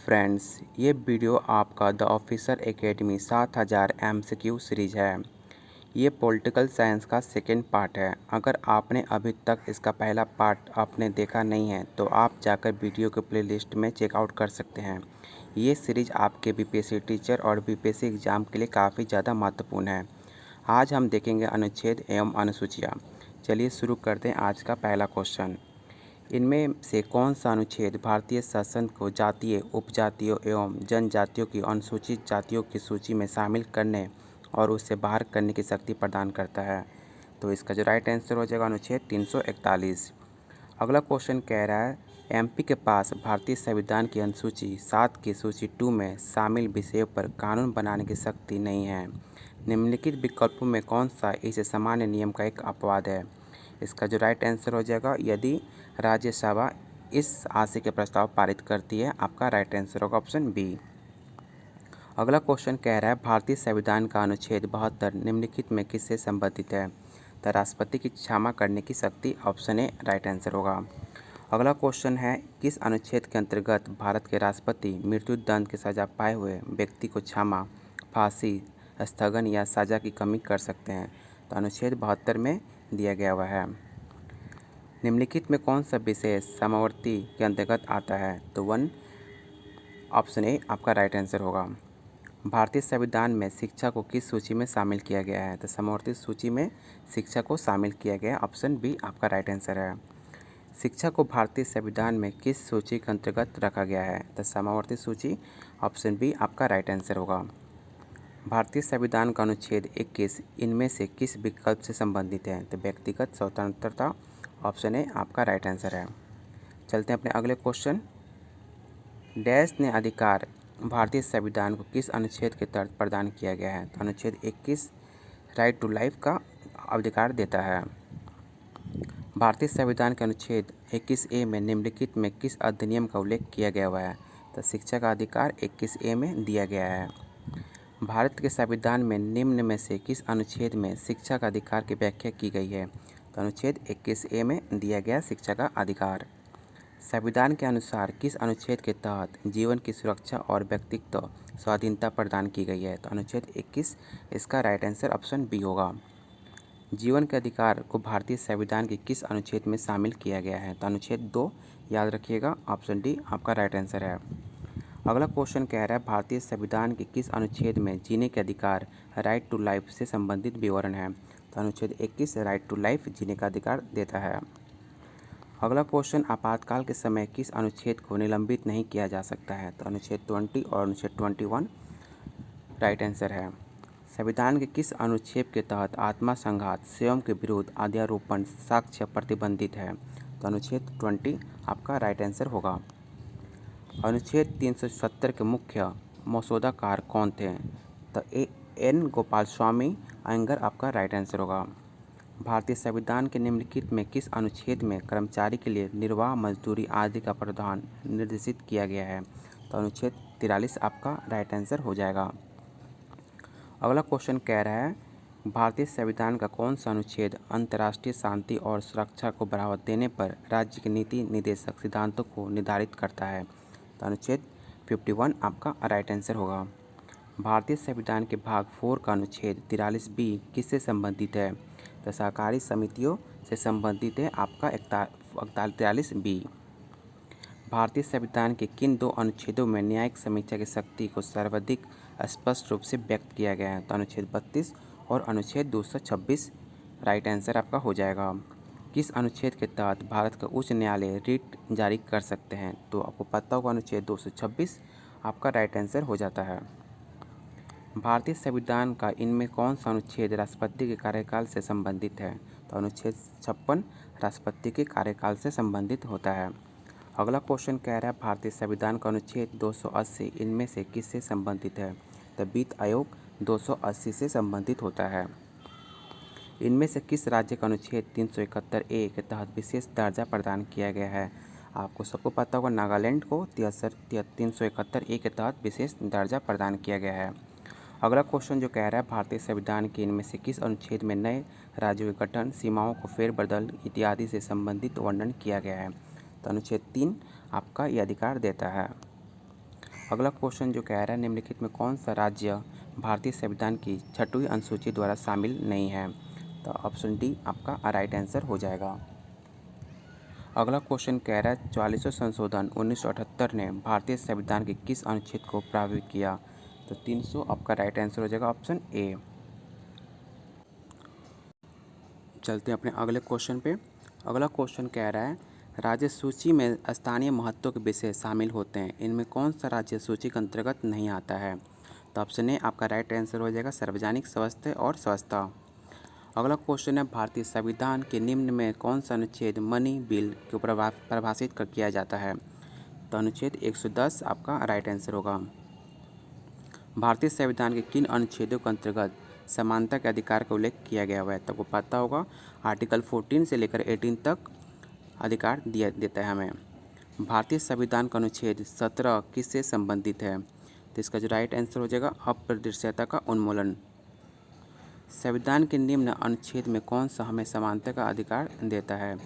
Friends, ये video आपका the officer academy 7000 MCQ series है। ये पॉलिटिकल साइंस का सेकेंड पार्ट है। अगर आपने अभी तक इसका पहला पार्ट आपने देखा नहीं है तो आप जाकर वीडियो के प्लेलिस्ट में चेकआउट कर सकते हैं। ये सीरीज आपके बीपीएससी टीचर और बीपीएससी एग्ज़ाम के लिए काफ़ी ज़्यादा महत्वपूर्ण है। आज हम देखेंगे अनुच्छेद एवं अनुसूचियाँ। चलिए शुरू करते हैं आज का पहला क्वेश्चन। इनमें से कौन सा अनुच्छेद भारतीय शासन को जातीय, उपजातियों एवं जनजातियों की अनुसूचित जातियों की सूची में शामिल करने और उससे बाहर करने की शक्ति प्रदान करता है? तो इसका जो राइट आंसर हो जाएगा अनुच्छेद 341। अगला क्वेश्चन कह रहा है एमपी के पास भारतीय संविधान की अनुसूची 7 की सूची 2 में शामिल विषयों पर कानून बनाने की शक्ति नहीं है। निम्नलिखित विकल्पों में कौन सा इस सामान्य नियम का एक अपवाद है? इसका जो राइट आंसर हो जाएगा यदि राज्यसभा इस आशय के प्रस्ताव पारित करती है। आपका राइट आंसर होगा ऑप्शन बी। अगला क्वेश्चन कह रहा है भारतीय संविधान का अनुच्छेद 72 निम्नलिखित में किससे संबंधित है? तो राष्ट्रपति की क्षमा करने की शक्ति, ऑप्शन ए राइट आंसर होगा। अगला क्वेश्चन है किस अनुच्छेद के अंतर्गत भारत के राष्ट्रपति मृत्युदंड की सजा पाए हुए व्यक्ति को क्षमा, फांसी, स्थगन या सजा की कमी कर सकते हैं? तो अनुच्छेद 72 में दिया गया हुआ है। निम्नलिखित में कौन सा विशेष समवर्ती के अंतर्गत आता है? तो 1 ऑप्शन ए आपका राइट आंसर होगा। भारतीय संविधान में शिक्षा को किस सूची में शामिल किया गया है? तो समवर्ती सूची में शिक्षा को शामिल किया गया है। ऑप्शन बी आपका राइट आंसर है। शिक्षा को भारतीय संविधान में किस सूची के अंतर्गत रखा गया है? तो समवर्ती सूची, ऑप्शन बी आपका राइट आंसर होगा। भारतीय संविधान का अनुच्छेद 21 इनमें से किस विकल्प से संबंधित है? तो व्यक्तिगत स्वतंत्रता, ऑप्शन ए आपका राइट आंसर है। चलते हैं अपने अगले क्वेश्चन। डैश ने अधिकार भारतीय संविधान को किस अनुच्छेद के तहत प्रदान किया गया है? तो अनुच्छेद 21 राइट टू लाइफ का अधिकार देता है। भारतीय संविधान के अनुच्छेद 21A में निम्नलिखित में किस अधिनियम का उल्लेख किया गया हुआ है? तो शिक्षा का अधिकार 21A में दिया गया है। भारत के संविधान में निम्न में से किस अनुच्छेद में शिक्षा का अधिकार की व्याख्या की गई है? तो अनुच्छेद 21A में दिया गया शिक्षा का अधिकार। संविधान के अनुसार किस अनुच्छेद के तहत जीवन की सुरक्षा और व्यक्तित्व स्वाधीनता प्रदान की गई है? तो अनुच्छेद 21 इसका राइट आंसर ऑप्शन बी होगा। जीवन के अधिकार को भारतीय संविधान के किस अनुच्छेद में शामिल किया गया है? तो अनुच्छेद 2 याद रखिएगा, ऑप्शन डी आपका राइट आंसर है। अगला क्वेश्चन कह रहा है भारतीय संविधान के किस अनुच्छेद में जीने के अधिकार राइट टू लाइफ से संबंधित विवरण है? तो अनुच्छेद 21 राइट टू लाइफ जीने का अधिकार देता है। अगला क्वेश्चन आपातकाल के समय किस अनुच्छेद को निलंबित नहीं किया जा सकता है? तो अनुच्छेद 20 और अनुच्छेद 21 राइट आंसर है। संविधान के किस अनुच्छेद के तहत आत्मा संघात, स्वयं के विरुद्ध अध्यारोपण साक्ष्य प्रतिबंधित है? तो अनुच्छेद 20 आपका राइट आंसर होगा। अनुच्छेद 370 के मुख्य मसौदाकार कौन थे? तो एन गोपाल स्वामी अयंगर आपका राइट आंसर होगा। भारतीय संविधान के निम्नलिखित में किस अनुच्छेद में कर्मचारी के लिए निर्वाह, मजदूरी आदि का प्रावधान निर्देशित किया गया है? तो अनुच्छेद 43 आपका राइट आंसर हो जाएगा। अगला क्वेश्चन कह रहा है भारतीय संविधान का कौन सा अनुच्छेद अंतर्राष्ट्रीय शांति और सुरक्षा को बढ़ावा देने पर राज्य के नीति निर्देशक सिद्धांतों को निर्धारित करता है? तो अनुच्छेद 51 आपका राइट आंसर होगा। भारतीय संविधान के भाग 4 का अनुच्छेद 43B किससे संबंधित है? तो सहकारी समितियों से संबंधित है। आपका 43B। भारतीय संविधान के किन दो अनुच्छेदों में न्यायिक समीक्षा की शक्ति को सर्वाधिक स्पष्ट रूप से व्यक्त किया गया है? तो अनुच्छेद 32 और अनुच्छेद 226 राइट आंसर आपका हो जाएगा। किस अनुच्छेद के तहत भारत का उच्च न्यायालय रिट जारी कर सकते हैं? तो आपको पता होगा अनुच्छेद 226 आपका राइट आंसर हो जाता है। भारतीय संविधान का इनमें कौन सा अनुच्छेद राष्ट्रपति के कार्यकाल से संबंधित है? तो अनुच्छेद 56 राष्ट्रपति के कार्यकाल से संबंधित होता है। अगला क्वेश्चन कह रहा है भारतीय संविधान का अनुच्छेद 280 इनमें से किससे संबंधित है? तो वित्त आयोग 280 से संबंधित होता है। इनमें से किस राज्य का अनुच्छेद 371A के तहत विशेष दर्जा प्रदान किया गया है? आपको सबको पता होगा नागालैंड को 371A के तहत विशेष दर्जा प्रदान किया गया है। अगला क्वेश्चन जो कह रहा है भारतीय संविधान के इनमें से किस अनुच्छेद में नए राज्यों के गठन, सीमाओं को फेरबदल इत्यादि से संबंधित वर्णन किया गया है? तो अनुच्छेद 3 आपका यह अधिकार देता है। अगला क्वेश्चन जो कह रहा है निम्नलिखित में कौन सा राज्य भारतीय संविधान की 6वीं अनुसूची द्वारा शामिल नहीं है? तो ऑप्शन डी आपका राइट आंसर हो जाएगा। अगला क्वेश्चन कह रहा है 44वां संशोधन 1978 ने भारतीय संविधान के किस अनुच्छेद को प्रभावित किया? तो 300 आपका राइट आंसर हो जाएगा, ऑप्शन ए। चलते हैं अपने अगले क्वेश्चन पे। अगला क्वेश्चन कह रहा है राज्य सूची में स्थानीय महत्व के विषय शामिल होते हैं, इनमें कौन सा राज्य सूची के अंतर्गत नहीं आता है? तो ऑप्शन ए आपका राइट आंसर हो जाएगा, सार्वजनिक स्वास्थ्य और स्वच्छता। अगला क्वेश्चन है भारतीय संविधान के निम्न में कौन सा अनुच्छेद मनी बिल को परिभाषित किया जाता है? तो अनुच्छेद 110 आपका राइट आंसर होगा। भारतीय संविधान के किन अनुच्छेदों के अंतर्गत समानता के अधिकार का उल्लेख किया गया हुआ है? तो आपको पता होगा आर्टिकल 14 से लेकर 18 तक अधिकार दिया देता है हमें। भारतीय संविधान का अनुच्छेद 17 किससे संबंधित है? तो इसका जो राइट आंसर हो जाएगा अप्रदृश्यता का उन्मूलन। संविधान के निम्न अनुच्छेद में कौन सा हमें समानता का अधिकार देता है?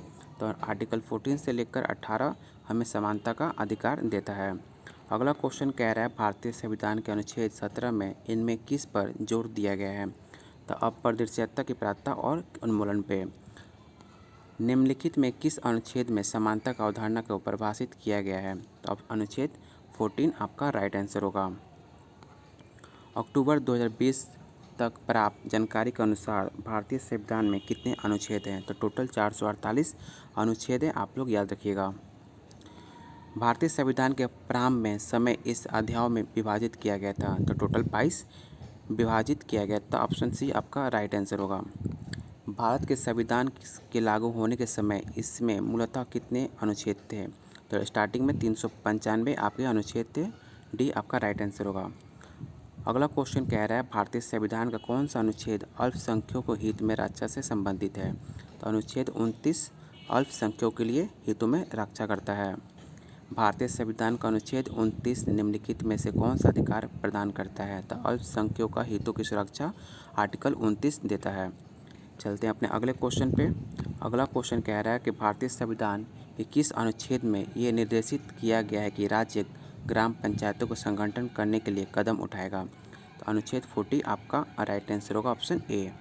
तो आर्टिकल 14 से लेकर 18 हमें समानता का अधिकार देता है। अगला क्वेश्चन कह रहा है भारतीय संविधान के अनुच्छेद 17 में इनमें किस पर जोर दिया गया है? तो अप्रदृश्यता की प्राप्यता और उन्मूलन पे। निम्नलिखित में किस अनुच्छेद में समानता का अवधारणा को परिभाषित किया गया है? तो अब अनुच्छेद 14 आपका राइट आंसर होगा। अक्टूबर 2020 तक प्राप्त जानकारी के अनुसार भारतीय संविधान में कितने अनुच्छेद हैं? तो टोटल 448 अनुच्छेद हैं, आप लोग याद रखिएगा। भारतीय संविधान के प्रारंभ में समय इस अध्याय में विभाजित किया गया था, तो टोटल 22 विभाजित किया गया था। ऑप्शन सी आपका राइट आंसर होगा। भारत के संविधान के लागू होने के समय इसमें मूलतः कितने अनुच्छेद थे? तो स्टार्टिंग में 395 आपके अनुच्छेद थे। डी आपका राइट आंसर होगा। अगला क्वेश्चन कह रहा है भारतीय संविधान का कौन सा अनुच्छेद अल्पसंख्यकों को हित में रक्षा से संबंधित है? तो अनुच्छेद 29 अल्पसंख्यकों के लिए हितों में रक्षा करता है। भारतीय संविधान का अनुच्छेद 29 निम्नलिखित में से कौन सा अधिकार प्रदान करता है? तो अल्पसंख्यकों का हितों की सुरक्षा आर्टिकल 29 देता है। चलते हैं अपने अगले क्वेश्चन पे। अगला क्वेश्चन कह रहा है कि भारतीय संविधान के किस अनुच्छेद में ये निर्देशित किया गया है कि राज्य ग्राम पंचायतों को संगठन करने के लिए कदम उठाएगा? तो अनुच्छेद 40 आपका राइट आंसर होगा, ऑप्शन ए।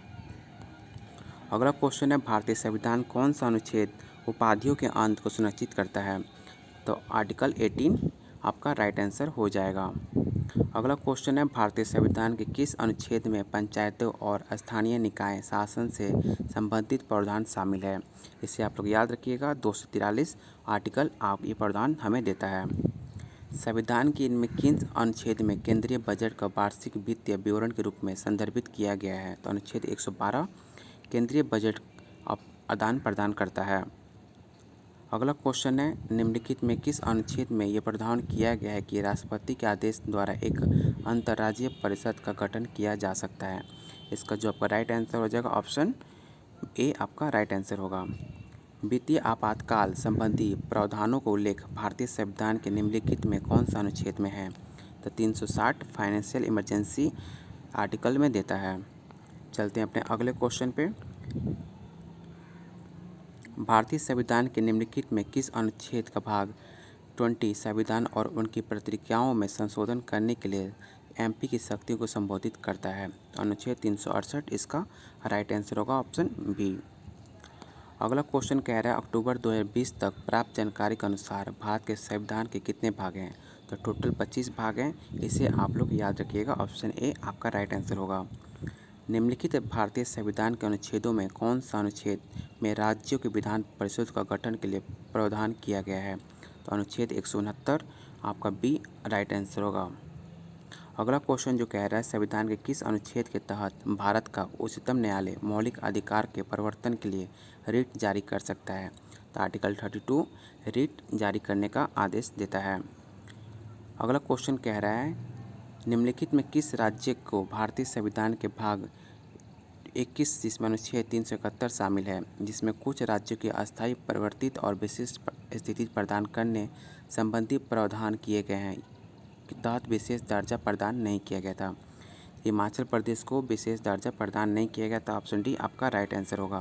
अगला क्वेश्चन है भारतीय संविधान कौन सा अनुच्छेद उपाधियों के अंत को सुनिश्चित करता है? तो आर्टिकल 18 आपका राइट आंसर हो जाएगा। अगला क्वेश्चन है भारतीय संविधान के किस अनुच्छेद में पंचायतों और स्थानीय निकाय शासन से संबंधित प्रावधान शामिल है? इसे आप लोग याद रखिएगा, 243 आर्टिकल आप ये प्रावधान हमें देता है। संविधान के इनमें किन अनुच्छेद में केंद्रीय बजट का वार्षिक वित्तीय विवरण के रूप में संदर्भित किया गया है? तो अनुच्छेद 112 केंद्रीय बजट आदान प्रदान करता है। अगला क्वेश्चन है निम्नलिखित में किस अनुच्छेद में यह प्रावधान किया गया है कि राष्ट्रपति के आदेश द्वारा एक अंतर्राज्यीय परिषद का गठन किया जा सकता है? इसका जो आपका राइट आंसर हो जाएगा, ऑप्शन ए आपका राइट आंसर होगा। वित्तीय आपातकाल संबंधी प्रावधानों का उल्लेख भारतीय संविधान के निम्नलिखित में कौन सा अनुच्छेद में है? तो 360 फाइनेंशियल इमरजेंसी आर्टिकल में देता है। चलते हैं अपने अगले क्वेश्चन पे। भारतीय संविधान के निम्नलिखित में किस अनुच्छेद का भाग 20 संविधान और उनकी प्रक्रियाओं में संशोधन करने के लिए एमपी की शक्तियों को संबोधित करता है? तो अनुच्छेद 368 इसका राइट आंसर होगा, ऑप्शन बी। अगला क्वेश्चन कह रहा है अक्टूबर 2020 तक प्राप्त जानकारी के अनुसार भारत के संविधान के कितने भाग हैं? तो टोटल 25 भाग हैं, इसे आप लोग याद रखिएगा, ऑप्शन ए आपका राइट आंसर होगा। निम्नलिखित भारतीय संविधान के अनुच्छेदों में कौन सा अनुच्छेद में राज्यों के विधान परिषद का गठन के लिए प्रावधान किया गया है? तो अनुच्छेद 169 आपका बी राइट आंसर होगा। अगला क्वेश्चन जो कह रहा है संविधान के किस अनुच्छेद के तहत भारत का उच्चतम न्यायालय मौलिक अधिकार के परिवर्तन के लिए रिट जारी कर सकता है? तो आर्टिकल 32 रिट जारी करने का आदेश देता है। अगला क्वेश्चन कह रहा है निम्नलिखित में किस राज्य को भारतीय संविधान के भाग 21 जिसमें अनुच्छेद 371 शामिल है, जिसमें कुछ राज्यों की अस्थायी परिवर्तित और विशिष्ट स्थिति प्रदान करने संबंधी प्रावधान किए गए हैं के तहत विशेष दर्जा प्रदान नहीं किया गया था? हिमाचल प्रदेश को विशेष दर्जा प्रदान नहीं किया गया था, ऑप्शन डी आपका राइट आंसर होगा।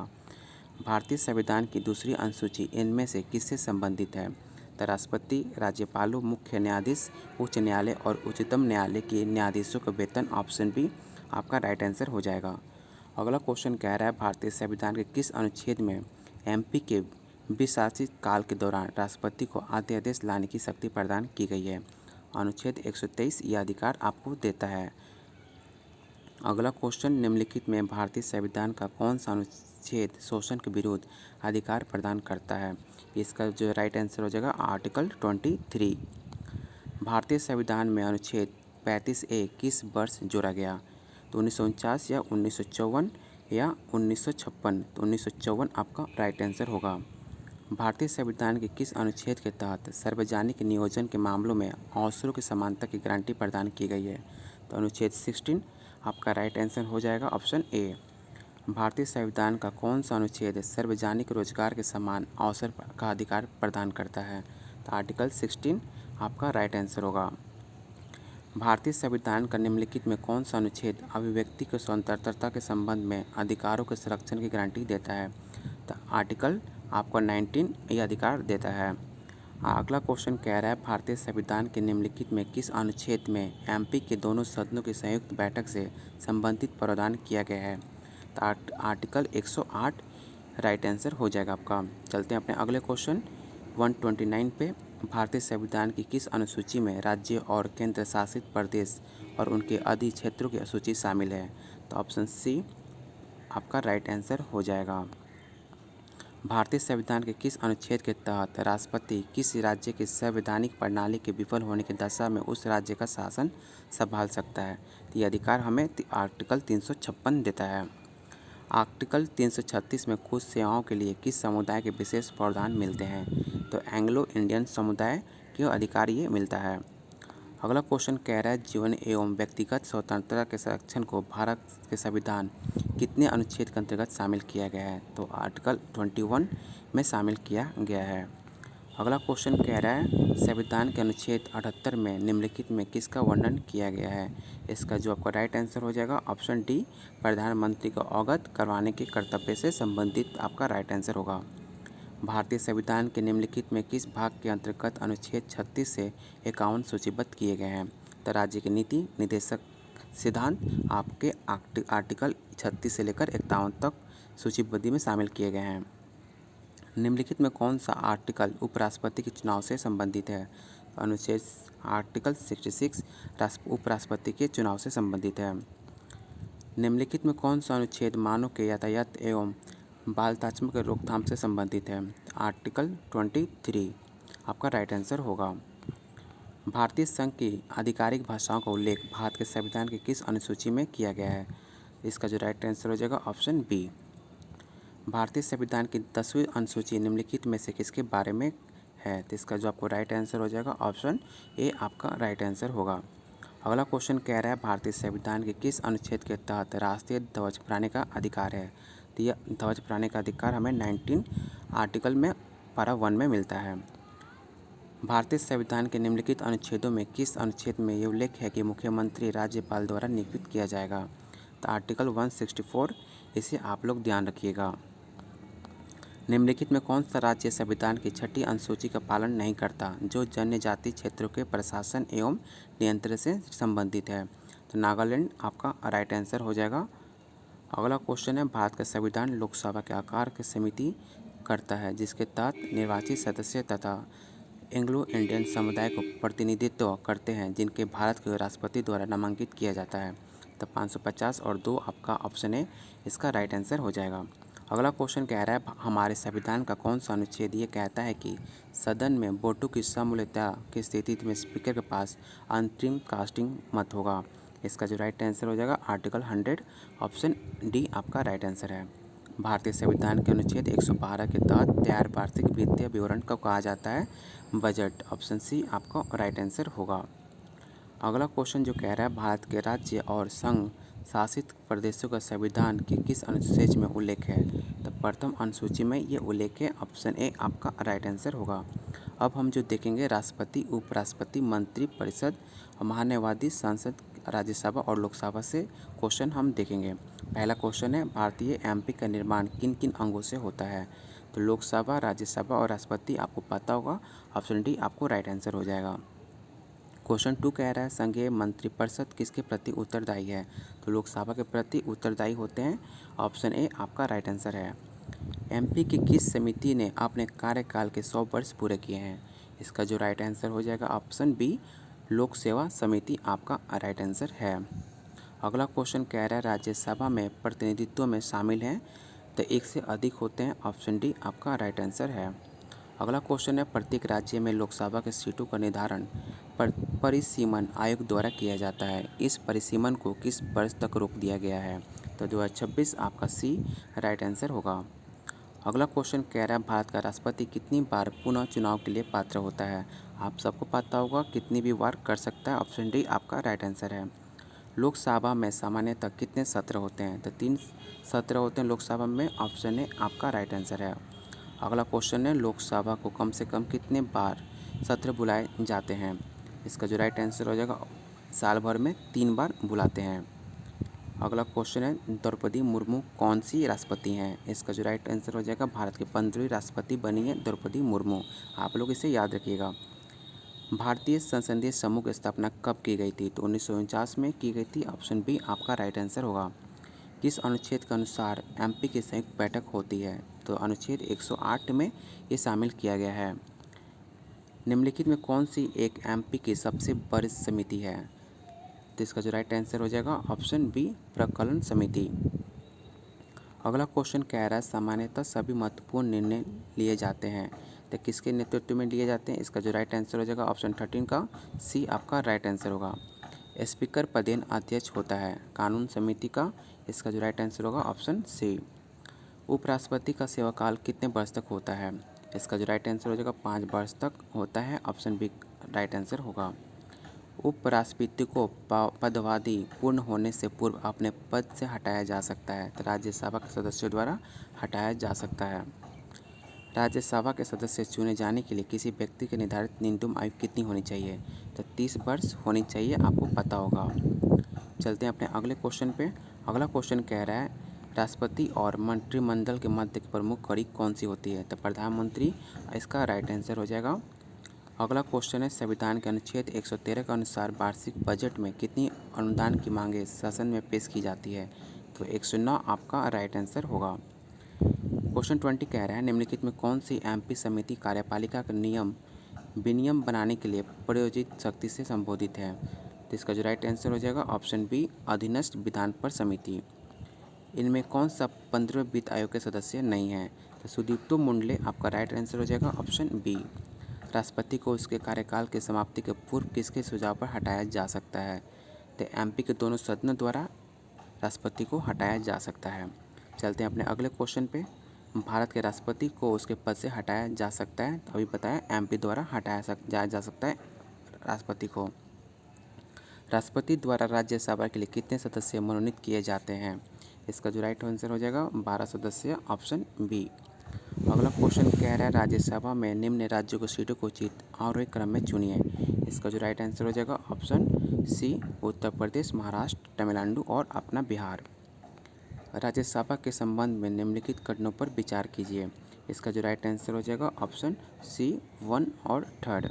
भारतीय संविधान की दूसरी अनुसूची इनमें से किससे संबंधित है? तो राष्ट्रपति, राज्यपालों, मुख्य न्यायाधीश, उच्च न्यायालय और उच्चतम न्यायालय के न्यायाधीशों का वेतन। ऑप्शन बी आपका राइट आंसर हो जाएगा। अगला क्वेश्चन कह रहा है भारतीय संविधान के किस अनुच्छेद में एमपी के विशासित काल के दौरान राष्ट्रपति को अध्यादेश लाने की शक्ति प्रदान की गई है। अनुच्छेद 123 यह अधिकार आपको देता है। अगला क्वेश्चन, निम्नलिखित में भारतीय संविधान का कौन सा अनुच्छेद शोषण के विरुद्ध अधिकार प्रदान करता है? इसका जो राइट आंसर हो जाएगा आर्टिकल 23। भारतीय संविधान में अनुच्छेद 35A किस वर्ष जोड़ा गया? तो 1949 या 1954 या 1956? तो 1954 आपका राइट आंसर होगा। भारतीय संविधान के किस अनुच्छेद के तहत सार्वजनिक नियोजन के मामलों में अवसरों की समानता की गारंटी प्रदान की गई है? तो अनुच्छेद 16 आपका राइट आंसर हो जाएगा ऑप्शन ए। भारतीय संविधान का कौन सा अनुच्छेद सार्वजनिक रोजगार के समान अवसर का अधिकार प्रदान करता है? तो आर्टिकल 16 आपका राइट आंसर होगा। भारतीय संविधान का निम्नलिखित में कौन सा अनुच्छेद अभिव्यक्ति की स्वतंत्रता के संबंध में अधिकारों के संरक्षण की गारंटी देता है? तो आर्टिकल आपको 19 ये अधिकार देता है। अगला क्वेश्चन कह रहा है भारतीय संविधान के निम्नलिखित में किस अनुच्छेद में एमपी के दोनों सदनों की संयुक्त बैठक से संबंधित प्रावधान किया गया है? तो आर्टिकल 108 राइट आंसर हो जाएगा आपका। चलते हैं अपने अगले क्वेश्चन 129 पे। भारतीय संविधान की किस अनुसूची में राज्य और केंद्र शासित प्रदेश और उनके अधिक्षेत्रों की सूची शामिल है? तो ऑप्शन सी आपका राइट आंसर हो जाएगा। भारतीय संविधान के किस अनुच्छेद के तहत राष्ट्रपति किसी राज्य की संवैधानिक प्रणाली के विफल होने की दशा में उस राज्य का शासन संभाल सकता है? तो ये अधिकार हमें आर्टिकल 356 देता है। आर्टिकल 336 में कुछ सेवाओं के लिए किस समुदाय के विशेष प्रावधान मिलते हैं? तो एंग्लो इंडियन समुदाय के अधिकार ये मिलता है। अगला क्वेश्चन कह रहा है जीवन एवं व्यक्तिगत स्वतंत्रता के संरक्षण को भारत के संविधान कितने अनुच्छेद के अंतर्गत शामिल किया गया है? तो आर्टिकल 21 में शामिल किया गया है। अगला क्वेश्चन कह रहा है संविधान के अनुच्छेद 78 में निम्नलिखित में किसका वर्णन किया गया है? इसका जो आपका राइट आंसर हो जाएगा ऑप्शन डी प्रधानमंत्री को अवगत करवाने के कर्तव्य से संबंधित आपका राइट आंसर होगा। भारतीय संविधान के निम्नलिखित में किस भाग के अंतर्गत अनुच्छेद 36 से 51 सूचीबद्ध किए गए हैं? तो राज्य की नीति निदेशक सिद्धांत आपके आर्टिकल 36 से लेकर 51 तक सूचीबद्ध में शामिल किए गए हैं। निम्नलिखित में कौन सा आर्टिकल उपराष्ट्रपति के चुनाव से संबंधित है? अनुच्छेद आर्टिकल 66 उपराष्ट्रपति के चुनाव से संबंधित है। निम्नलिखित में कौन सा अनुच्छेद मानव के यातायात एवं बाल तस्करी के रोकथाम से संबंधित है? आर्टिकल 23 आपका राइट आंसर होगा। भारतीय संघ की आधिकारिक भाषाओं का उल्लेख भारत के संविधान की किस अनुसूची में किया गया है? इसका जो राइट आंसर हो जाएगा ऑप्शन बी। भारतीय संविधान की 10वीं अनुसूची निम्नलिखित में से किसके बारे में है? तो इसका जो आपको राइट आंसर हो जाएगा ऑप्शन ए आपका राइट आंसर होगा। अगला क्वेश्चन कह रहा है भारतीय संविधान के किस अनुच्छेद के तहत राष्ट्रीय ध्वज फहराने का अधिकार है? तो यह ध्वज फहराने का अधिकार हमें 19 आर्टिकल में पारा 1 में मिलता है। भारतीय संविधान के निम्नलिखित अनुच्छेदों में किस अनुच्छेद में यह उल्लेख है कि मुख्यमंत्री राज्यपाल द्वारा नियुक्त किया जाएगा? तो आर्टिकल 164 इसे आप लोग ध्यान रखिएगा। निम्नलिखित में कौन सा राज्य संविधान की 6ठी अनुसूची का पालन नहीं करता जो जनजातीय क्षेत्रों के प्रशासन एवं नियंत्रण से संबंधित है? तो नागालैंड आपका राइट आंसर हो जाएगा। अगला क्वेश्चन है भारत का संविधान लोकसभा के आकार की समिति करता है जिसके तहत निर्वाचित सदस्य तथा एंग्लो इंडियन समुदाय को प्रतिनिधित्व करते हैं जिनके भारत के राष्ट्रपति द्वारा नामांकित किया जाता है? तो 550 और 2 आपका ऑप्शन है इसका राइट आंसर हो जाएगा। अगला क्वेश्चन कह रहा है हमारे संविधान का कौन सा अनुच्छेद ये कहता है कि सदन में वोटों की समूल्यता की स्थिति में स्पीकर के पास अंतरिम कास्टिंग मत होगा? इसका जो राइट आंसर हो जाएगा आर्टिकल 100 ऑप्शन डी आपका राइट आंसर है। भारतीय संविधान के अनुच्छेद 112 के तहत तैयार वार्षिक वित्तीय विवरण को कहा जाता है बजट? ऑप्शन सी आपका राइट आंसर होगा। अगला क्वेश्चन जो कह रहा है भारत के राज्य और संघ शासित प्रदेशों का संविधान के किस अनुच्छेद में उल्लेख है? तो प्रथम अनुसूची में ये उल्लेख है ऑप्शन ए आपका राइट आंसर होगा। अब हम जो देखेंगे राष्ट्रपति, उपराष्ट्रपति, मंत्री परिषद, महान्यायवादी, संसद, राज्यसभा और लोकसभा से क्वेश्चन हम देखेंगे। पहला क्वेश्चन है भारतीय एमपी का निर्माण किन किन अंगों से होता है? तो लोकसभा, राज्यसभा और राष्ट्रपति आपको पता होगा, ऑप्शन डी आपको राइट आंसर हो जाएगा। क्वेश्चन 2 कह रहा है संघीय मंत्रिपरिषद किसके प्रति उत्तरदायी है? तो लोकसभा के प्रति उत्तरदायी होते हैं, ऑप्शन ए आपका राइट आंसर है। एमपी की किस समिति ने अपने कार्यकाल के 100 वर्ष पूरे किए हैं? इसका जो राइट आंसर हो जाएगा ऑप्शन बी लोक सेवा समिति आपका राइट आंसर है। अगला क्वेश्चन कह रहा है राज्यसभा में प्रतिनिधित्व में शामिल हैं तो एक से अधिक होते हैं, ऑप्शन डी आपका राइट आंसर है। अगला क्वेश्चन है प्रत्येक राज्य में लोकसभा के सीटों का निर्धारण परिसीमन आयोग द्वारा किया जाता है। इस परिसीमन को किस वर्ष तक रोक दिया गया है? तो 2026 आपका सी राइट आंसर होगा। अगला क्वेश्चन कह रहा है भारत का राष्ट्रपति कितनी बार पुनः चुनाव के लिए पात्र होता है? आप सबको पता होगा कितनी भी बार कर सकता है, ऑप्शन डी आपका राइट आंसर है। लोकसभा में सामान्यतः कितने सत्र होते हैं? तो 3 सत्र होते हैं लोकसभा में, ऑप्शन ए आपका राइट आंसर है। अगला क्वेश्चन है लोकसभा को कम से कम कितने बार सत्र बुलाए जाते हैं? इसका जो राइट आंसर हो जाएगा साल भर में 3 बार बुलाते हैं। अगला क्वेश्चन है द्रौपदी मुर्मू कौन सी राष्ट्रपति हैं? इसका जो राइट आंसर हो जाएगा भारत की 15वीं राष्ट्रपति बनी है द्रौपदी मुर्मू, आप लोग इसे याद रखिएगा। भारतीय संसदीय समूह की स्थापना कब की गई थी? तो 1949 में की गई थी, ऑप्शन बी आपका राइट आंसर होगा। किस अनुच्छेद के अनुसार एमपी की संयुक्त बैठक होती है? तो अनुच्छेद 108 में ये शामिल किया गया है। निम्नलिखित में कौन सी एक एमपी की सबसे बड़ी समिति है? तो इसका जो राइट आंसर हो जाएगा ऑप्शन बी प्रकलन समिति। अगला क्वेश्चन कह रहा है सामान्यतः सभी महत्वपूर्ण निर्णय लिए जाते हैं तो किसके नेतृत्व में लिए जाते हैं? इसका जो राइट आंसर हो जाएगा ऑप्शन 13 का सी आपका राइट आंसर होगा। स्पीकर पदेन अध्यक्ष होता है कानून समिति का, इसका जो राइट आंसर होगा ऑप्शन सी। उपराष्ट्रपति का सेवाकाल कितने वर्ष तक होता है? इसका जो राइट आंसर हो जाएगा 5 वर्ष तक होता है, ऑप्शन बी राइट आंसर होगा। उपराष्ट्रपति को पदवाधि पूर्ण होने से पूर्व अपने पद से हटाया जा सकता है तो राज्यसभा के सदस्यों द्वारा हटाया जा सकता है। राज्यसभा के सदस्य चुने जाने के लिए किसी व्यक्ति की निर्धारित न्यूनतम आयु कितनी होनी चाहिए? तो 30 वर्ष होनी चाहिए, आपको पता होगा। चलते हैं अपने अगले क्वेश्चन पे। अगला क्वेश्चन कह रहा है राष्ट्रपति और मंत्रिमंडल के मध्य की प्रमुख कड़ी कौन सी होती है? तो प्रधानमंत्री, इसका राइट आंसर हो जाएगा। अगला क्वेश्चन है संविधान के अनुच्छेद 113 के अनुसार वार्षिक बजट में कितनी अनुदान की मांगें सदन में पेश की जाती है? तो 109 आपका राइट आंसर होगा। क्वेश्चन 20 कह रहा है निम्नलिखित में कौन सी एमपी समिति कार्यपालिका का नियम विनियम बनाने के लिए प्रयोजित शक्ति से संबोधित है? तो इसका जो राइट आंसर हो जाएगा ऑप्शन बी अधीनस्थ विधान पर समिति। इनमें कौन सा 15वें वित्त आयोग के सदस्य नहीं है? तो सुदीप्तो मुंडले आपका राइट आंसर हो जाएगा ऑप्शन बी। राष्ट्रपति को उसके कार्यकाल की समाप्ति के पूर्व किसके सुझाव पर हटाया जा सकता है? तो एमपी के दोनों सदनों द्वारा राष्ट्रपति को हटाया जा सकता है। चलते हैं अपने अगले क्वेश्चन पे। भारत के राष्ट्रपति को उसके पद से हटाया जा सकता है, तो अभी बताया एमपी द्वारा हटाया जा सकता है राष्ट्रपति को। राष्ट्रपति द्वारा राज्यसभा के लिए कितने सदस्य मनोनीत किए जाते हैं? इसका जो राइट आंसर हो जाएगा 12 सदस्य, ऑप्शन बी। अगला क्वेश्चन कह रहा है राज्यसभा में निम्न राज्यों की सीटों को उचित आरोही क्रम में चुनिए। इसका जो राइट आंसर हो जाएगा ऑप्शन सी उत्तर प्रदेश, महाराष्ट्र, तमिलनाडु और अपना बिहार। राज्यसभा के संबंध में निम्नलिखित कथनों पर विचार कीजिए। इसका जो राइट आंसर हो जाएगा ऑप्शन सी 1 और 3।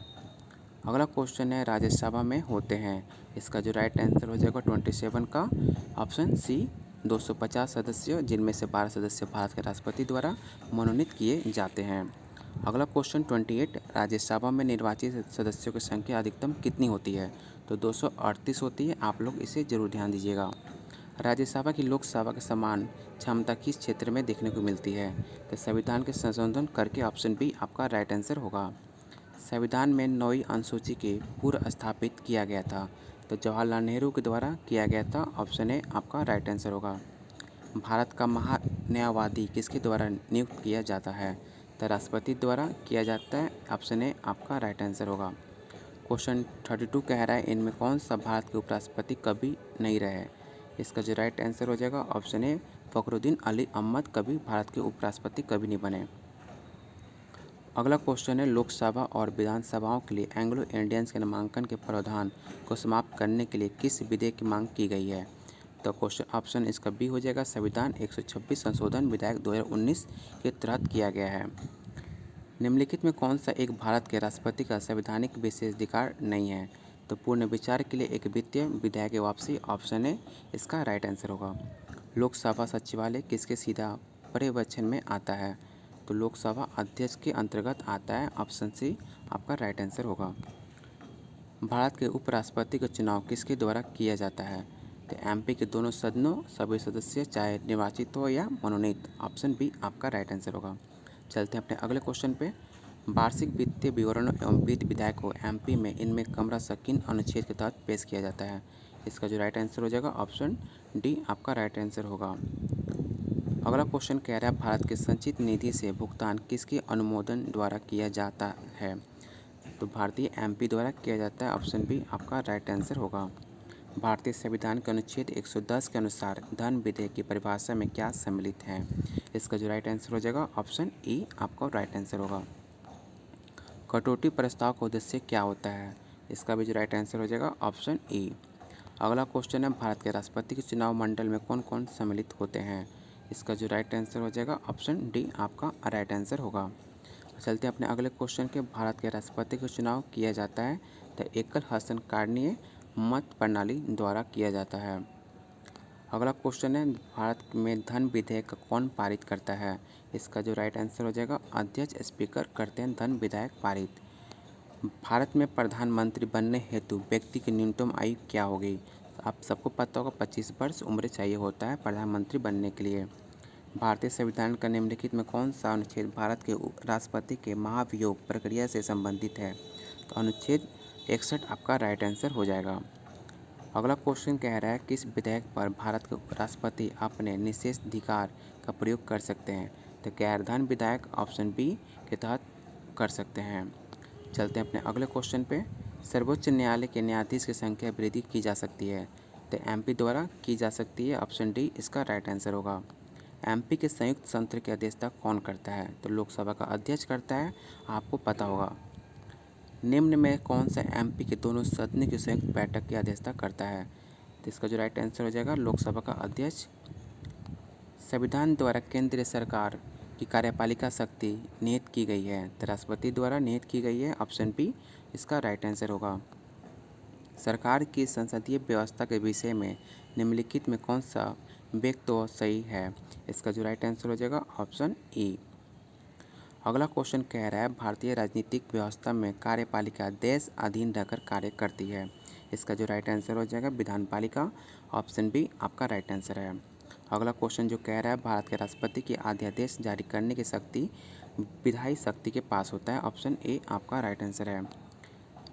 अगला क्वेश्चन है राज्यसभा में होते हैं, इसका जो राइट आंसर हो जाएगा 27 का, ऑप्शन सी 250 सदस्य, जिनमें से 12 सदस्य भारत के राष्ट्रपति द्वारा मनोनीत किए जाते हैं। अगला क्वेश्चन 28 राज्यसभा में निर्वाचित सदस्यों की संख्या अधिकतम कितनी होती है? तो 238 होती है, आप लोग इसे जरूर ध्यान दीजिएगा। राज्यसभा की लोकसभा के समान क्षमता किस क्षेत्र में देखने को मिलती है? तो संविधान के संशोधन करके, ऑप्शन बी आपका राइट आंसर होगा। संविधान में 9वीं अनुसूची के पूर्व स्थापित किया गया था, तो जवाहरलाल नेहरू के द्वारा किया गया था, ऑप्शन ए आपका राइट आंसर होगा। भारत का महान्यायवादी किसके द्वारा नियुक्त किया जाता है? तो राष्ट्रपति द्वारा किया जाता है, ऑप्शन ए आपका राइट आंसर होगा। क्वेश्चन 32 कह रहा है इनमें कौन सा भारत के उपराष्ट्रपति कभी नहीं रहे? इसका जो राइट आंसर हो जाएगा ऑप्शन ए फखरुद्दीन अली अहमद कभी भारत के उपराष्ट्रपति कभी नहीं बने। अगला क्वेश्चन है लोकसभा और विधानसभाओं के लिए एंग्लो इंडियंस के नामांकन के प्रावधान को समाप्त करने के लिए किस विधेयक की मांग की गई है? तो क्वेश्चन ऑप्शन इसका बी हो जाएगा, संविधान 126 संशोधन विधेयक 2019 के तहत किया गया है। निम्नलिखित में कौन सा एक भारत के राष्ट्रपति का संवैधानिक विशेषाधिकार नहीं है? तो पूर्ण विचार के लिए एक वित्तीय विधेयक की वापसी, ऑप्शन ए इसका राइट आंसर होगा। लोकसभा सचिवालय किसके सीधा पर्यवेक्षण में आता है? तो लोकसभा अध्यक्ष के अंतर्गत आता है, ऑप्शन सी आपका राइट आंसर होगा। भारत के उपराष्ट्रपति का चुनाव किसके द्वारा किया जाता है? तो एमपी के दोनों सदनों सभी सदस्य चाहे निर्वाचित हो या मनोनीत, ऑप्शन बी आपका राइट आंसर होगा। चलते हैं अपने अगले क्वेश्चन पे। वार्षिक वित्तीय विवरण एवं वित्त विधेयक को एमपी में इनमें क्रमशः किन अनुच्छेद के तहत पेश किया जाता है? इसका जो राइट आंसर हो जाएगा, ऑप्शन डी आपका राइट आंसर होगा। अगला क्वेश्चन कह रहा है, भारत के संचित निधि से भुगतान किसके अनुमोदन द्वारा किया जाता है? तो भारतीय एमपी द्वारा किया जाता है, ऑप्शन बी आपका राइट आंसर होगा। भारतीय संविधान के अनुच्छेद 110 के अनुसार धन विधेयक की परिभाषा में क्या सम्मिलित है? इसका जो राइट आंसर हो जाएगा, ऑप्शन ई आपका राइट आंसर होगा। कटौती प्रस्ताव का उद्देश्य क्या होता है? इसका भी जो राइट आंसर हो जाएगा, ऑप्शन ई। अगला क्वेश्चन है, भारत के राष्ट्रपति के चुनाव मंडल में कौन कौन सम्मिलित होते हैं? इसका जो राइट आंसर हो जाएगा, ऑप्शन डी आपका राइट आंसर होगा। चलते हैं अपने अगले क्वेश्चन के। भारत के राष्ट्रपति का चुनाव किया जाता है तो एकल हस्ताक्षरणीय मत प्रणाली द्वारा किया जाता है। अगला क्वेश्चन है, भारत में धन विधेयक कौन पारित करता है? इसका जो राइट आंसर हो जाएगा, अध्यक्ष स्पीकर करते हैं धन विधेयक पारित। भारत में प्रधानमंत्री बनने हेतु व्यक्ति की न्यूनतम आयु क्या होगी? आप सबको पता होगा 25 वर्ष उम्र चाहिए होता है प्रधानमंत्री बनने के लिए। भारतीय संविधान का निम्नलिखित में कौन सा अनुच्छेद भारत के राष्ट्रपति के महाभियोग प्रक्रिया से संबंधित है? तो अनुच्छेद 61 आपका राइट आंसर हो जाएगा। अगला क्वेश्चन कह रहा है, किस विधेयक पर भारत के राष्ट्रपति अपने निषेधाधिकार का प्रयोग कर सकते हैं? तो गैरधन विधेयक, ऑप्शन बी के तहत कर सकते हैं। चलते हैं अपने अगले क्वेश्चन पे। सर्वोच्च न्यायालय के न्यायाधीश की संख्या वृद्धि की जा सकती है? तो एमपी द्वारा की जा सकती है, ऑप्शन डी इसका राइट आंसर होगा। एमपी के संयुक्त सत्र की अध्यक्षता कौन करता है? तो लोकसभा का अध्यक्ष करता है, आपको पता होगा। निम्न में कौन सा एमपी के दोनों सदनों की संयुक्त बैठक की अध्यक्षता करता है? तो इसका जो राइट आंसर हो जाएगा, लोकसभा का अध्यक्ष। संविधान द्वारा केंद्रीय सरकार की कार्यपालिका शक्ति निहित की गई है, तो राष्ट्रपति द्वारा निहित की गई है, ऑप्शन बी इसका राइट आंसर होगा। सरकार की संसदीय व्यवस्था के विषय में निम्नलिखित में कौन सा व्यक्ति सही है? इसका जो राइट आंसर हो जाएगा, ऑप्शन ई। अगला क्वेश्चन कह रहा है, भारतीय राजनीतिक व्यवस्था में कार्यपालिका देश अधीन रहकर कार्य करती है? इसका जो राइट आंसर हो जाएगा, विधानपालिका, ऑप्शन बी आपका राइट आंसर है। अगला क्वेश्चन जो कह रहा है, भारत के राष्ट्रपति की अध्यादेश जारी करने की शक्ति विधायी शक्ति के पास होता है, ऑप्शन ए आपका राइट आंसर है।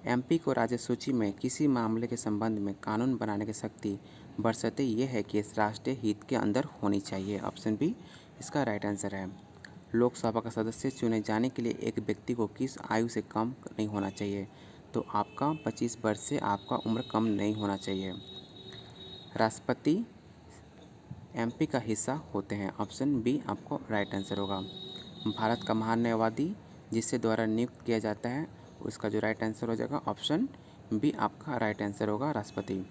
एमपी को राज्य सूची में किसी मामले के संबंध में कानून बनाने की शक्ति बशर्ते ये है कि इस राष्ट्रीय हित के अंदर होनी चाहिए, ऑप्शन बी इसका राइट आंसर है। लोकसभा का सदस्य चुने जाने के लिए एक व्यक्ति को किस आयु से कम नहीं होना चाहिए? तो आपका 25 वर्ष से आपका उम्र कम नहीं होना चाहिए। राष्ट्रपति एमपी का हिस्सा होते हैं, ऑप्शन बी आपको राइट आंसर होगा। भारत का महान न्यायवादी जिससे द्वारा नियुक्त किया जाता है, उसका जो राइट आंसर हो जाएगा, ऑप्शन बी आपका राइट आंसर होगा, राष्ट्रपति।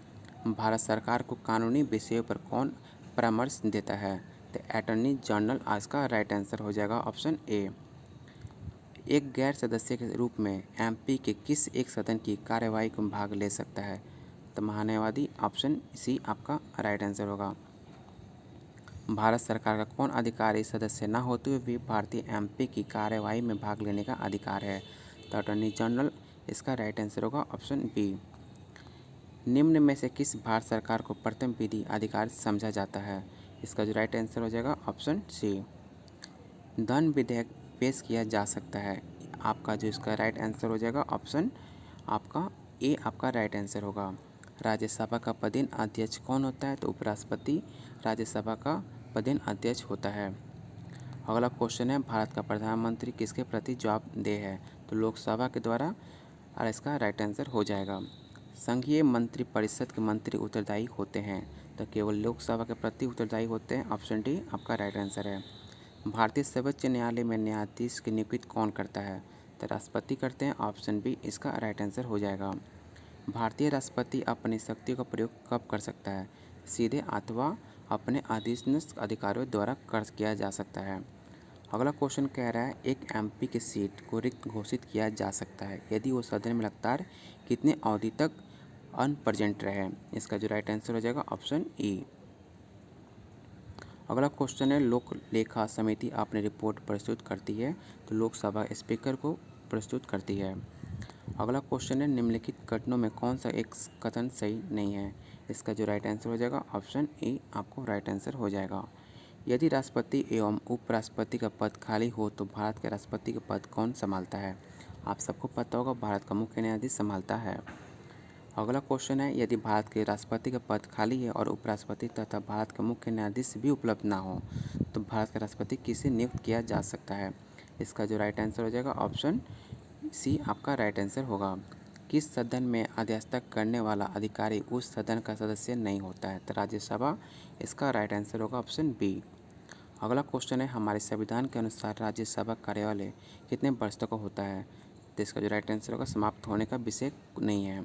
भारत सरकार को कानूनी विषयों पर कौन परामर्श देता है? तो अटॉर्नी जनरल, आज का राइट आंसर हो जाएगा, ऑप्शन ए। एक गैर सदस्य के रूप में एमपी के किस एक सदन की कार्यवाही में भाग ले सकता है? तो महान्यायवादी, ऑप्शन सी आपका राइट आंसर होगा। भारत सरकार का कौन अधिकारी सदस्य न होते हुए भी भारतीय एमपी की कार्यवाही में भाग लेने का अधिकार है? तो अटॉर्नी जनरल, इसका राइट आंसर होगा, ऑप्शन बी। निम्न में से किस भारत सरकार को प्रथम विधि अधिकारी समझा जाता है? इसका जो राइट आंसर हो जाएगा, ऑप्शन सी। धन विधेयक पेश किया जा सकता है, आपका जो इसका राइट आंसर हो जाएगा, ऑप्शन आपका ए आपका राइट आंसर होगा। राज्यसभा का पदेन अध्यक्ष कौन होता है? तो उपराष्ट्रपति राज्यसभा का पदेन अध्यक्ष होता है। अगला क्वेश्चन है, भारत का प्रधानमंत्री किसके प्रति जवाबदेह है? तो लोकसभा के द्वारा, और इसका राइट आंसर हो जाएगा। संघीय मंत्रिपरिषद के मंत्री उत्तरदायी होते हैं, तो केवल लोकसभा के प्रति उत्तरदायी होते हैं, ऑप्शन डी आपका राइट आंसर है। भारतीय सर्वोच्च न्यायालय में न्यायाधीश की नियुक्ति कौन करता है? तो राष्ट्रपति करते हैं, ऑप्शन बी इसका राइट आंसर हो जाएगा। भारतीय राष्ट्रपति अपनी शक्तियों का प्रयोग कब कर सकता है? सीधे अथवा अपने अधीनस्थ अधिकारियों द्वारा कर किया जा सकता है। अगला क्वेश्चन कह रहा है एक एमपी की सीट को रिक्त घोषित किया जा सकता है यदि वो सदन में लगातार कितने अवधि तक अनप्रेजेंट रहे। इसका जो राइट आंसर हो जाएगा ऑप्शन ई। अगला क्वेश्चन है लोक लेखा समिति अपनी रिपोर्ट प्रस्तुत करती है तो लोकसभा स्पीकर को प्रस्तुत करती है। अगला क्वेश्चन है निम्नलिखित कथनों में कौन सा एक कथन सही नहीं है। इसका जो राइट आंसर हो जाएगा ऑप्शन ई आपको राइट आंसर हो जाएगा। यदि राष्ट्रपति एवं उपराष्ट्रपति का पद खाली हो तो भारत के राष्ट्रपति का पद कौन संभालता है। आप सबको पता होगा भारत का मुख्य न्यायाधीश संभालता है। अगला क्वेश्चन है यदि भारत के राष्ट्रपति का पद खाली है और उपराष्ट्रपति तथा भारत के मुख्य न्यायाधीश भी उपलब्ध ना हो तो भारत का राष्ट्रपति किसे नियुक्त किया जा सकता है। इसका जो राइट आंसर हो जाएगा ऑप्शन सी आपका राइट आंसर होगा। किस सदन में अध्यक्षता करने वाला अधिकारी उस सदन का सदस्य नहीं होता है तो राज्यसभा। इसका राइट आंसर होगा ऑप्शन बी। अगला क्वेश्चन है हमारे संविधान के अनुसार राज्यसभा कार्यालय कितने वर्ष तक होता है तो इसका जो राइट आंसर होगा समाप्त होने का विषय नहीं है।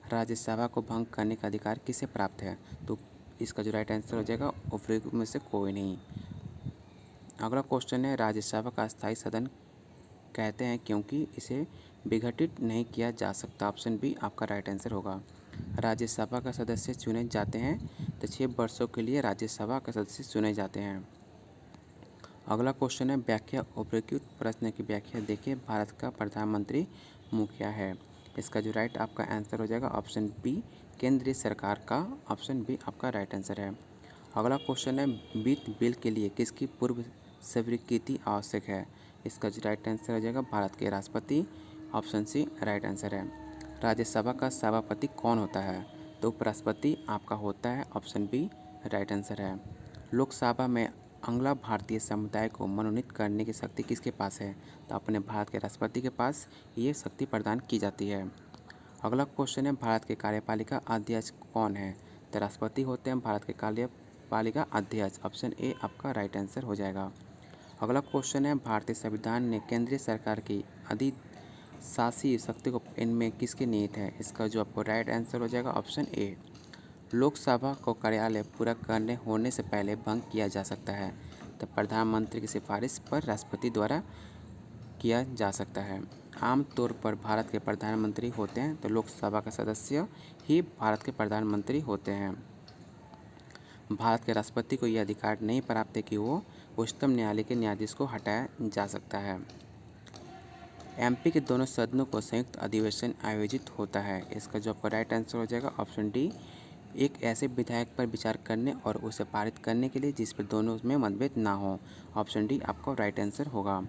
राज्यसभा को भंग करने का अधिकार किसे प्राप्त है तो इसका जो राइट आंसर हो जाएगा उपरोक्त में से कोई नहीं। अगला क्वेश्चन है राज्यसभा का स्थायी सदन कहते हैं क्योंकि इसे विघटित नहीं किया जा सकता। ऑप्शन बी आपका राइट आंसर होगा। राज्यसभा का सदस्य चुने जाते हैं तो 6 वर्षों के लिए राज्यसभा के सदस्य चुने जाते हैं। अगला क्वेश्चन है व्याख्या उपयुक्त प्रश्न की व्याख्या देखिए भारत का प्रधानमंत्री मुखिया है। इसका जो राइट आपका आंसर हो जाएगा ऑप्शन बी केंद्रीय सरकार का। ऑप्शन बी आपका राइट आंसर है। अगला क्वेश्चन है वित्त बिल के लिए किसकी पूर्व स्वीकृति आवश्यक है। इसका जो राइट आंसर हो जाएगा भारत के राष्ट्रपति। ऑप्शन सी राइट आंसर है। राज्यसभा का सभापति कौन होता है तो उपराष्ट्रपति आपका होता है। ऑप्शन बी राइट आंसर है। लोकसभा में अगला भारतीय समुदाय को मनोनीत करने की शक्ति किसके पास है तो अपने भारत के राष्ट्रपति के पास ये शक्ति प्रदान की जाती है। अगला क्वेश्चन है भारत के कार्यपालिका अध्यक्ष कौन है तो राष्ट्रपति होते हैं भारत के कार्यपालिका अध्यक्ष। ऑप्शन ए आपका राइट आंसर हो जाएगा। अगला क्वेश्चन है भारतीय संविधान ने केंद्रीय सरकार की अधिशासी शक्ति को इनमें किसके निहित है। इसका जो आपको राइट आंसर हो जाएगा ऑप्शन ए। लोकसभा को कार्यालय पूरा करने होने से पहले भंग किया जा सकता है तो प्रधानमंत्री की सिफारिश पर राष्ट्रपति द्वारा किया जा सकता है। आमतौर पर भारत के प्रधानमंत्री होते हैं तो लोकसभा के सदस्य ही भारत के प्रधानमंत्री होते हैं। भारत के राष्ट्रपति को यह अधिकार नहीं प्राप्त है कि वो उच्चतम न्यायालय के न्यायाधीश को हटाया जा सकता है। एमपी के दोनों सदनों को संयुक्त अधिवेशन आयोजित होता है। इसका जो आपका राइट आंसर हो जाएगा ऑप्शन डी एक ऐसे विधेयक पर विचार करने और उसे पारित करने के लिए जिस पर दोनों में मतभेद ना हो। ऑप्शन डी आपका राइट आंसर होगा।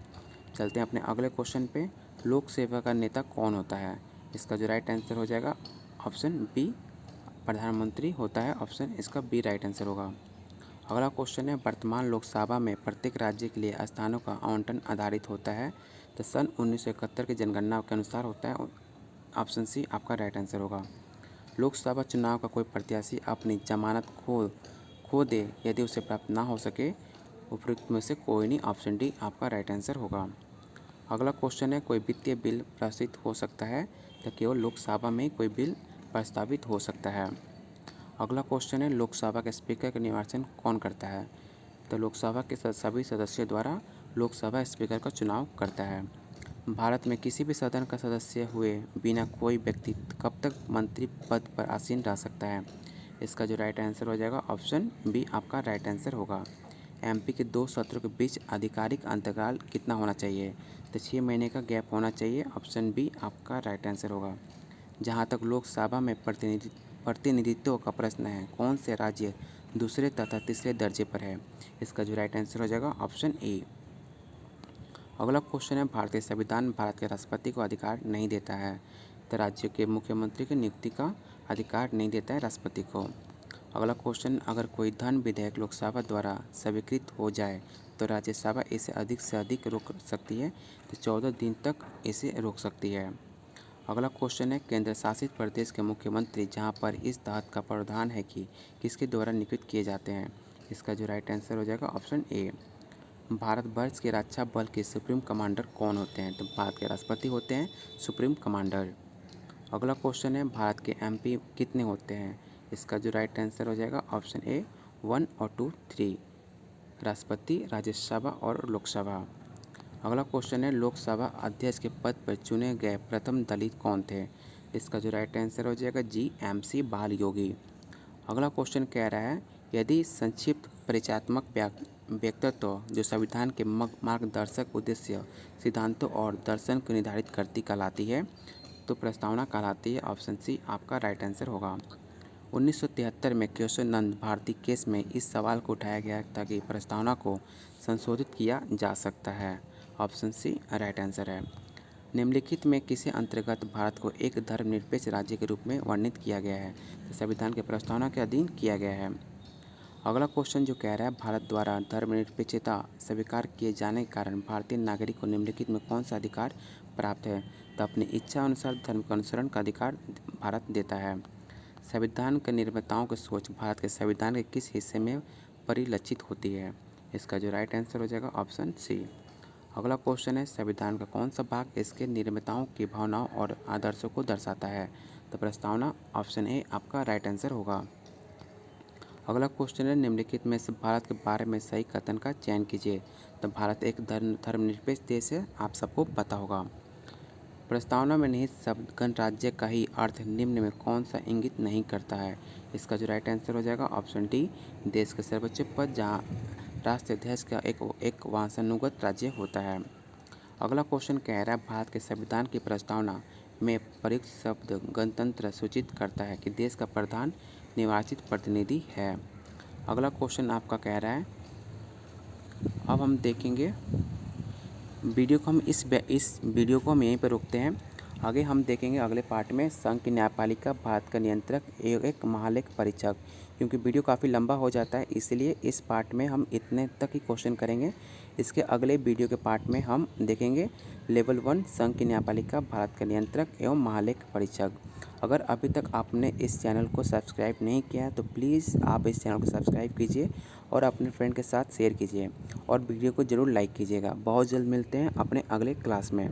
चलते हैं अपने अगले क्वेश्चन पे। लोक सेवा का नेता कौन होता है। इसका जो राइट आंसर हो जाएगा ऑप्शन बी प्रधानमंत्री होता है। ऑप्शन इसका बी राइट आंसर होगा। अगला क्वेश्चन है वर्तमान लोकसभा में प्रत्येक राज्य के लिए स्थानों का आवंटन आधारित होता है तो सन 1971 की जनगणना के अनुसार होता है। ऑप्शन सी आपका राइट आंसर होगा। लोकसभा चुनाव का कोई प्रत्याशी अपनी जमानत खो दे यदि उसे प्राप्त ना हो सके उपयुक्त में से कोई नहीं। ऑप्शन डी आपका राइट आंसर होगा। अगला क्वेश्चन है कोई वित्तीय बिल प्रस्तुत हो सकता है तो केवल लोकसभा में कोई बिल प्रस्तावित हो सकता है। अगला क्वेश्चन है लोकसभा के स्पीकर का निर्वाचन कौन करता है तो लोकसभा के सभी सदस्यों द्वारा लोकसभा स्पीकर का चुनाव करता है। भारत में किसी भी सदन का सदस्य हुए बिना कोई व्यक्ति कब तक मंत्री पद पर आसीन रह सकता है। इसका जो राइट आंसर हो जाएगा ऑप्शन बी आपका राइट आंसर होगा। एमपी के 2 सत्रों के बीच आधिकारिक अंतराल कितना होना चाहिए तो 6 महीने का गैप होना चाहिए। ऑप्शन बी आपका राइट आंसर होगा। जहां तक लोकसभा में प्रतिनिधित्व का प्रश्न है कौन से राज्य दूसरे तथा तीसरे दर्जे पर है। इसका जो राइट आंसर हो जाएगा ऑप्शन ए। अगला क्वेश्चन है भारतीय संविधान भारत के राष्ट्रपति को अधिकार नहीं देता है तो राज्य के मुख्यमंत्री की नियुक्ति का अधिकार नहीं देता है राष्ट्रपति को। अगला क्वेश्चन अगर कोई धन विधेयक लोकसभा द्वारा स्वीकृत हो जाए तो राज्यसभा इसे अधिक से अधिक रोक सकती है तो 14 दिन तक इसे रोक सकती है। अगला क्वेश्चन है केंद्र शासित प्रदेश के मुख्यमंत्री जहां पर इस तहत का प्रावधान है कि किसके द्वारा नियुक्त किए जाते हैं। इसका जो राइट आंसर हो जाएगा ऑप्शन ए। भारतवर्ष के रक्षा बल के सुप्रीम कमांडर कौन होते हैं तो भारत के राष्ट्रपति होते हैं सुप्रीम कमांडर। अगला क्वेश्चन है भारत के एमपी कितने होते हैं। इसका जो राइट आंसर हो जाएगा ऑप्शन ए 1 और 2, 3, राष्ट्रपति, राज्यसभा और लोकसभा। अगला क्वेश्चन है, लोकसभा अध्यक्ष के पद पर चुने गए प्रथम दलित कौन थे? इसका जो राइट आंसर हो जाएगा GMC बालयोगी। अगला क्वेश्चन कह रहा है, यदि संक्षिप्त परिचयात्मक व्यक्तित्व जो संविधान के मार्गदर्शक उद्देश्य, सिद्धांतों और दर्शन को निर्धारित करती कहलाती है, तो प्रस्तावना कहलाती है। ऑप्शन सी आपका राइट आंसर होगा। 1973 में केशवानंद भारती केस में इस सवाल को उठाया गया ताकि प्रस्तावना को संशोधित किया जा सकता है। ऑप्शन सी राइट आंसर है। निम्नलिखित में किसे अंतर्गत भारत को एक धर्मनिरपेक्ष राज्य के रूप में वर्णित किया गया है? तो संविधान के प्रस्तावना के अधीन किया गया है। अगला क्वेश्चन जो कह रहा है, भारत द्वारा धर्मनिरपेक्षता स्वीकार किए जाने के कारण भारतीय नागरिक को निम्नलिखित में कौन सा अधिकार प्राप्त है? तो अपनी इच्छा अनुसार धर्म का अनुसरण का अधिकार भारत देता है। संविधान के निर्माताओं की सोच भारत के संविधान के किस हिस्से में परिलक्षित होती है? इसका जो राइट आंसर हो जाएगा ऑप्शन सी। अगला क्वेश्चन है, संविधान का कौन सा भाग इसके निर्माताओं की भावनाओं और आदर्शों को दर्शाता है? तो प्रस्तावना ऑप्शन ए आपका राइट आंसर होगा। अगला क्वेश्चन है, निम्नलिखित में से भारत के बारे में सही कथन का चयन कीजिए। तो भारत एक धर्मनिरपेक्ष देश है, आप सबको पता होगा। प्रस्तावना में निहित शब्द गणराज्य का ही अर्थ निम्न में कौन सा इंगित नहीं करता है? इसका जो राइट आंसर हो जाएगा ऑप्शन डी, देश के सर्वोच्च पद जहाँ राष्ट्राध्यक्ष का एक वंशानुगत राज्य होता है। अगला क्वेश्चन कह रहा है, भारत के संविधान की प्रस्तावना में प्रयुक्त शब्द गणतंत्र सूचित करता है कि देश का प्रधान निर्वाचित प्रतिनिधि है। अगला क्वेश्चन आपका कह रहा है, अब हम देखेंगे वीडियो को, हम इस वीडियो को हम यहीं पर रोकते हैं। आगे हम देखेंगे अगले पार्ट में संघ की न्यायपालिका, भारत का नियंत्रक, एक महालेख परीक्षक। क्योंकि वीडियो काफ़ी लंबा हो जाता है, इसलिए इस पार्ट में हम इतने तक ही क्वेश्चन करेंगे। इसके अगले वीडियो के पार्ट में हम देखेंगे लेवल 1 संघ की न्यायपालिका, भारत का नियंत्रक एवं महालेख परीक्षक। अगर अभी तक आपने इस चैनल को सब्सक्राइब नहीं किया है तो प्लीज़ आप इस चैनल को सब्सक्राइब कीजिए और अपने फ्रेंड के साथ शेयर कीजिए और वीडियो को ज़रूर लाइक कीजिएगा। बहुत जल्द मिलते हैं अपने अगले क्लास में।